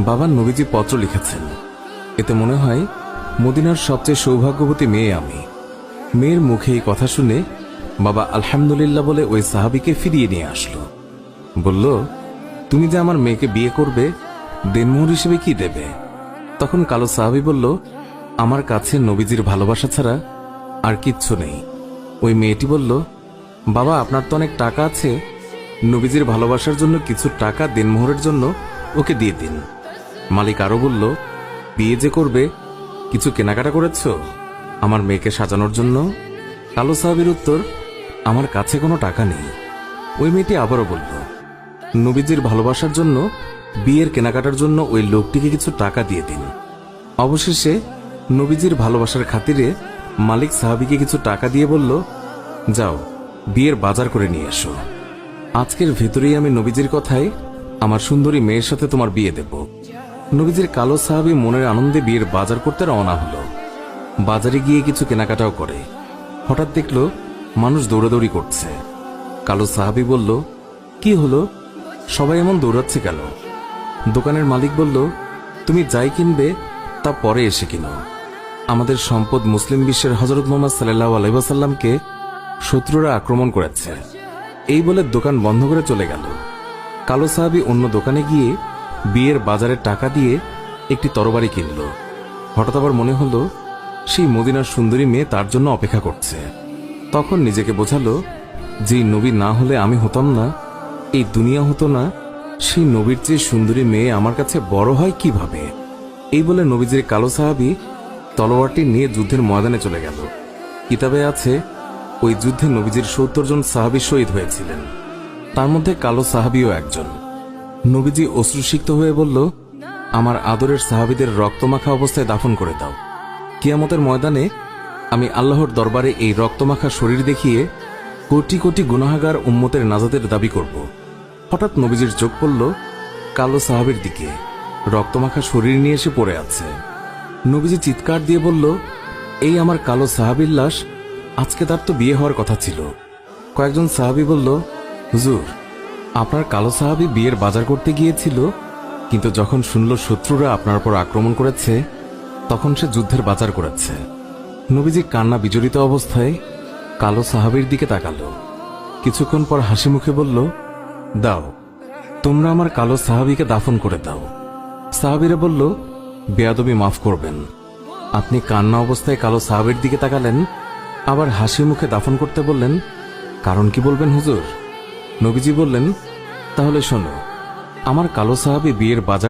বাবা নবীজি পত্র লিখেছেন, এতে মনে হয় মদিনার সবচেয়ে সৌভাগ্যবতী মেয়ে আমি। মেয়ের মুখে এই কথা শুনে বাবা আলহামদুলিল্লাহ বলে ওই সাহাবীকে ফিরিয়ে নিয়ে আসলো। বলল, তুমি যে আমার মেয়েকে বিয়ে করবে, দেনমোহর হিসেবে কি দেবে? তখন কালো সাহাবী বলল, আমার কাছে নবীজির ভালোবাসা ছাড়া আর কিচ্ছু নেই। ওই মেয়েটি বলল, বাবা আপনার তো অনেক টাকা আছে, নবীজির ভালোবাসার জন্য কিছু টাকা দেনমোহরের জন্য ওকে দিয়ে দিন। মালিক আরো বলল, বিয়ে যে করবে, কিছু কেনাকাটা করেছ আমার মেয়েকে সাজানোর জন্য? কালো সাহাবীর উত্তর, আমার কাছে কোনো টাকা নেই। ওই মেয়েটি আবারও বলল, নবীজির ভালোবাসার জন্য বিয়ের কেনাকাটার জন্য ওই লোকটিকে কিছু টাকা দিয়ে দিন। অবশেষে নবীজির ভালোবাসার খাতিরে মালিক সাহাবীকে কিছু টাকা দিয়ে বলল, যাও বিয়ের বাজার করে নিয়ে এসো। আজকের ভেতরেই আমি নবীজির কথায় আমার সুন্দরী মেয়ের সাথে তোমার বিয়ে দেব। নবীজির কালো সাহাবী মনের আনন্দে বিয়ের বাজার করতে রওনা হলো। বাজারে গিয়ে কিছু কেনাকাটাও করে। হঠাৎ দেখলো মানুষ দৌড়াদৌড়ি করছে। কালো সাহাবী বলল, কি হলো, সবাই এমন দৌড়াচ্ছে কেন? দোকানের মালিক বলল, তুমি যাই কিনবে তা পরে এসে কিনো। আমাদের সম্পদ মুসলিম বিশ্বের হযরত মুহাম্মদ সাল্লাল্লাহু আলাইহি ওয়াসাল্লামকে শত্রুরা আক্রমণ করেছে। এই বলে দোকান বন্ধ করে চলে গেল। কালো সাহাবী অন্য দোকানে গিয়ে বিয়ের বাজারের টাকা দিয়ে একটি তরবারি কিনল। হঠাৎ আবার মনে হলো সেই মদিনার সুন্দরী মেয়ে তার জন্য অপেক্ষা করছে। তখন নিজেকে বোঝালো, যেই নবী না হলে আমি হতাম না, এই দুনিয়া হতো না, সেই নবীর চেয়ে সুন্দরী মেয়ে আমার কাছে বড় হয় কিভাবে? এই বলে নবীজির কালো সাহাবী তলোয়ারটি নিয়ে যুদ্ধের ময়দানে চলে গেল। কিতাবে আছে, ওই যুদ্ধে নবীজির ৭০ জন সাহাবী শহীদ হয়েছিলেন, তার মধ্যে কালো সাহাবীও একজন। নবীজি অশ্রুসিক্ত হয়ে বলল, আমার আদরের সাহাবীদের রক্তমাখা অবস্থায় দাফন করে দাও। কিয়ামতের ময়দানে আমি আল্লাহর দরবারে এই রক্তমাখা শরীর দেখিয়ে কোটি কোটি গুনাহগার উম্মতের নাজাতের দাবি করব। হঠাৎ নবীজির চোখ পড়ল কালো সাহাবীর দিকে, রক্তমাখা শরীর নিয়ে এসে পড়ে আছে। নবীজি চিৎকার দিয়ে বলল, এই আমার কালো সাহাবীর লাশ, আজকে তার তো বিয়ে হওয়ার কথা ছিল। কয়েকজন সাহাবী বলল, হুজুর, আপনার কালো সাহাবী বিয়ের বাজার করতে গিয়েছিল, কিন্তু যখন শুনল শত্রুরা আপনার উপর আক্রমণ করেছে, তখন সে যুদ্ধের বাজার করেছে। নবীজি কান্না বিজড়িত অবস্থায় কালো সাহাবীর দিকে তাকালো। কিছুক্ষণ পর হাসি মুখে বলল, দাও, তোমরা আমার কালো সাহাবীকে দাফন করে দাও। সাহাবীরা বলল, বেয়াদবি মাফ করবেন, আপনি কান্না অবস্থায় কালো সাহাবীর দিকে তাকালেন, আবার হাসি মুখে দাফন করতে বললেন, কারণ কি বলবেন হুজুর? নবীজি বললেন, তাহলে শোনো, আমার কালো সাহাবী বিয়ের বাজার